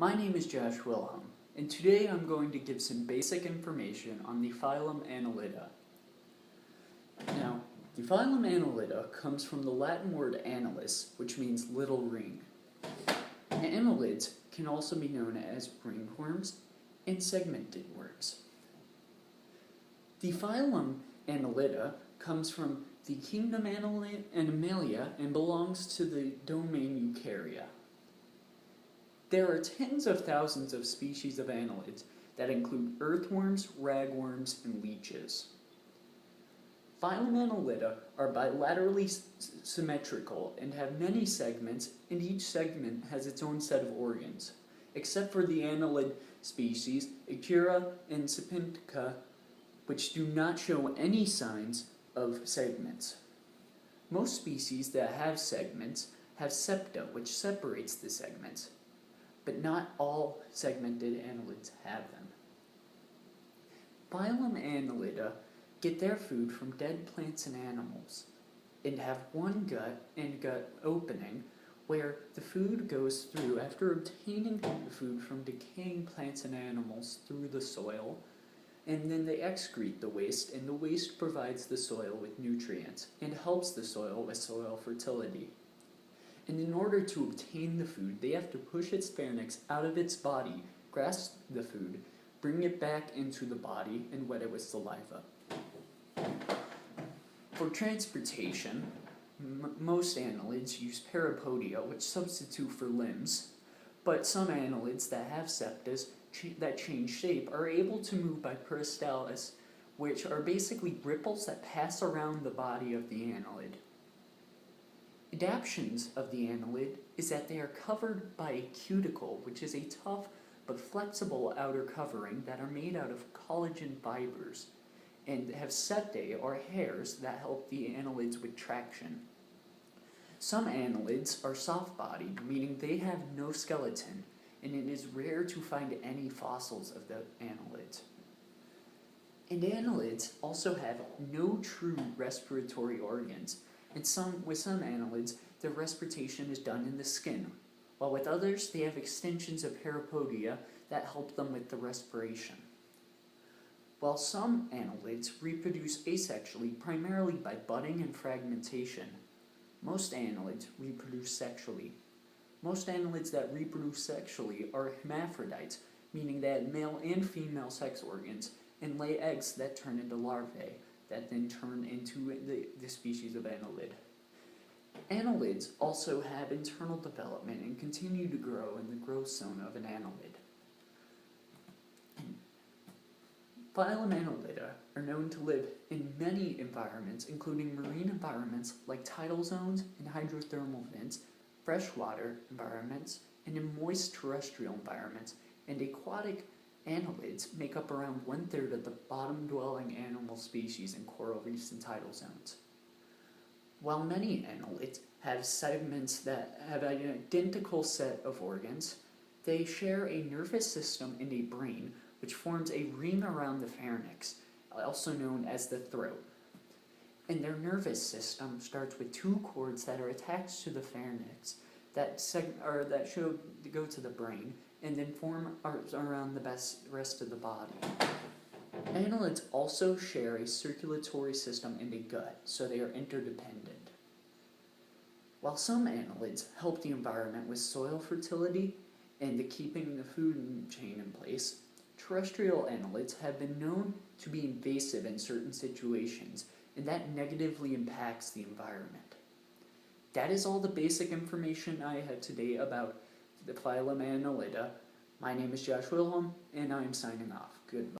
My name is Josh Wilhelm, and today I'm going to give some basic information on the Phylum Annelida. Now, the Phylum Annelida comes from the Latin word annelus, which means little ring. Annelids can also be known as ringworms and segmented worms. The phylum Annelida comes from the kingdom Animalia and belongs to the domain Eukarya. There are tens of thousands of species of annelids that include earthworms, ragworms, and leeches. Phylum Annelida are bilaterally symmetrical and have many segments, and each segment has its own set of organs, except for the annelid species Echira and Sepintica, which do not show any signs of segments. Most species that have segments have septa, which separates the segments, but not all segmented annelids have them. Phylum Annelida get their food from dead plants and animals, and have one gut and gut opening where the food goes through after obtaining the food from decaying plants and animals through the soil, and then they excrete the waste, and the waste provides the soil with nutrients and helps the soil with soil fertility. And in order to obtain the food, they have to push its pharynx out of its body, grasp the food, bring it back into the body, and wet it with saliva. For transportation, most annelids use parapodia, which substitute for limbs, but some annelids that have septas that change shape are able to move by peristalsis, which are basically ripples that pass around the body of the annelid. Adaptions of the annelid is that they are covered by a cuticle, which is a tough but flexible outer covering that are made out of collagen fibers, and have setae, or hairs, that help the annelids with traction. Some annelids are soft-bodied, meaning they have no skeleton, and it is rare to find any fossils of the annelids. And annelids also have no true respiratory organs, and with some annelids, their respiration is done in the skin, while with others, they have extensions of parapodia that help them with the respiration. While some annelids reproduce asexually primarily by budding and fragmentation, most annelids reproduce sexually. Most annelids that reproduce sexually are hermaphrodites, meaning they have male and female sex organs, and lay eggs that turn into larvae, that then turn into the species of annelid. Annelids also have internal development and continue to grow in the growth zone of an annelid. Phylum Annelida are known to live in many environments, including marine environments like tidal zones and hydrothermal vents, freshwater environments, and in moist terrestrial environments, and aquatic annelids make up around 1/3 of the bottom-dwelling animal species in coral reefs and tidal zones. While many annelids have segments that have an identical set of organs, they share a nervous system and a brain, which forms a ring around the pharynx, also known as the throat. And their nervous system starts with two cords that are attached to the pharynx that go to the brain, and then form around the rest of the body. Annelids also share a circulatory system and a gut, so they are interdependent. While some annelids help the environment with soil fertility and keeping the food chain in place, terrestrial annelids have been known to be invasive in certain situations, and that negatively impacts the environment. That is all the basic information I have today about the Phylum Annelida. My name is Josh Wilhelm, and I am signing off. Goodbye.